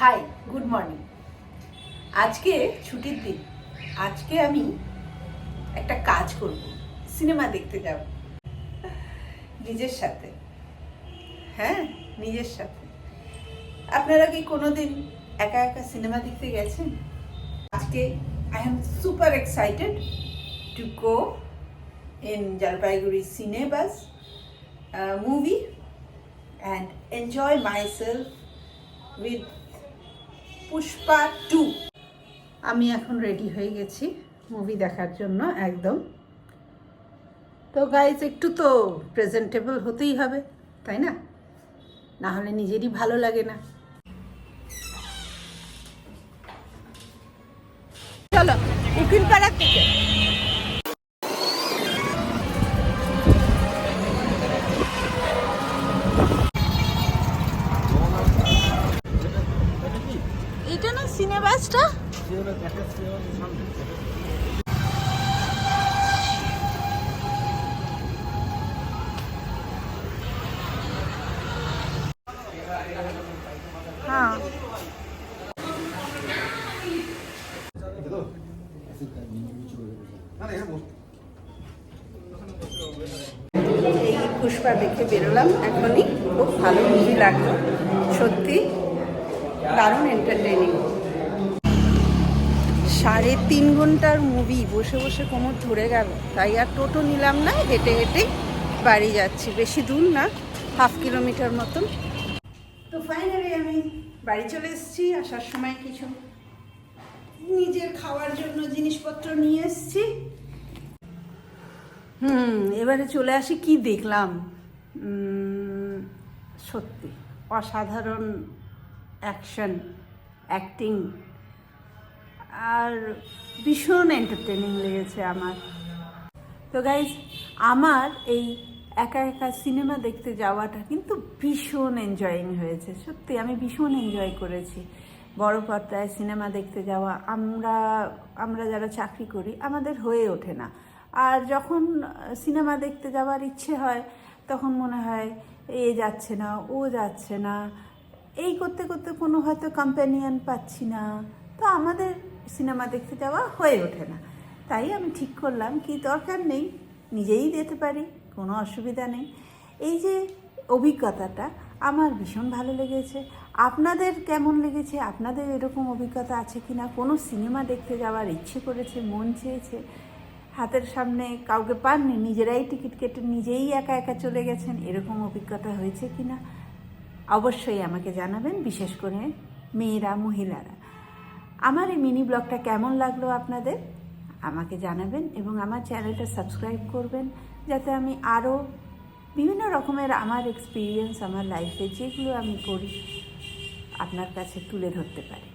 High, good morning. আজকে ছুটির দিন। আজকে আমি একটা কাজ করব, সিনেমা দেখতে যাব নিজের সাথে। হ্যাঁ, নিজের সাথে। আপনারা কি কোনোদিন একা একা সিনেমা দেখতে গেছেন? আজকে I am super excited to go in Jalpaiguri Cinebus movie and enjoy myself with Pushpa 2। আমি এখন রেডি হয়ে গেছি মুভি দেখার জন্য একদম। তো গাইজ, একটু তো প্রেজেন্টেবল হতেই হবে, তাই না? না হলে নিজেরই ভালো লাগে না। চলো, উকিলপাড়ার থেকে। এটা না সিনেবাসটা? হ্যাঁ, এই পুষ্পা দেখে বেরোলাম এখনই। খুব ভালো মুভি লাগলো, সত্যি দারুণ এন্টারটেইনিং। 3.5 ঘন্টার মুভি, বসে বসে কোমর ধরে গেল। তাই আর টোটো নিলাম না, হেঁটে হেঁটেই বাড়ি যাচ্ছি। বেশি দূর না, 1/2 কিলোমিটার মতন। তো ফাইনালি আমি বাড়ি চলে এসেছি। আসার সময় কিছু নিজের খাওয়ার জন্য জিনিসপত্র নিয়ে এসেছি। এবারে চলে আসি কি দেখলাম। সত্যি অসাধারণ অ্যাক্টিং আর ভীষণ এন্টারটেনিং লেগেছে আমার। তো গাইজ, আমার এই একা একা সিনেমা দেখতে যাওয়াটা কিন্তু ভীষণ এনজয়িং হয়েছে। সত্যি আমি ভীষণ এনজয় করেছি। বড় পর্দায় সিনেমা দেখতে যাওয়া আমরা যারা চাকরি করি আমাদের হয়ে ওঠে না। আর যখন সিনেমা দেখতে যাওয়ার ইচ্ছে হয় তখন মনে হয় এ যাচ্ছে না, ও যাচ্ছে না, এই করতে করতে কোনো হয়তো কম্প্যানিয়ন পাচ্ছি না। তো আমাদের সিনেমা দেখতে যাওয়া হয়ে ওঠে না। তাই আমি ঠিক করলাম কি দরকার নেই, নিজেই যেতে পারি, কোনো অসুবিধা নেই। এই যে অভিজ্ঞতাটা আমার ভীষণ ভালো লেগেছে। আপনাদের কেমন লেগেছে? আপনাদের এরকম অভিজ্ঞতা আছে কি না? কোনো সিনেমা দেখতে যাওয়ার ইচ্ছে করেছে, মন চেয়েছে, হাতের সামনে কাউকে পাননি, নিজেরাই টিকিট কেটে নিজেই একা একা চলে গেছেন, এরকম অভিজ্ঞতা হয়েছে কি না অবশ্যই আমাকে জানাবেন, বিশেষ করে মেয়েরা, মহিলারা। আমার এই মিনি ব্লগটা কেমন লাগলো আপনাদের আমাকে জানাবেন এবং আমার চ্যানেলটা সাবস্ক্রাইব করবেন, যাতে আমি আরও বিভিন্ন রকমের আমার এক্সপিরিয়েন্স, আমার লাইফে যেগুলো আমি করি আপনার কাছে তুলে ধরতে পারি।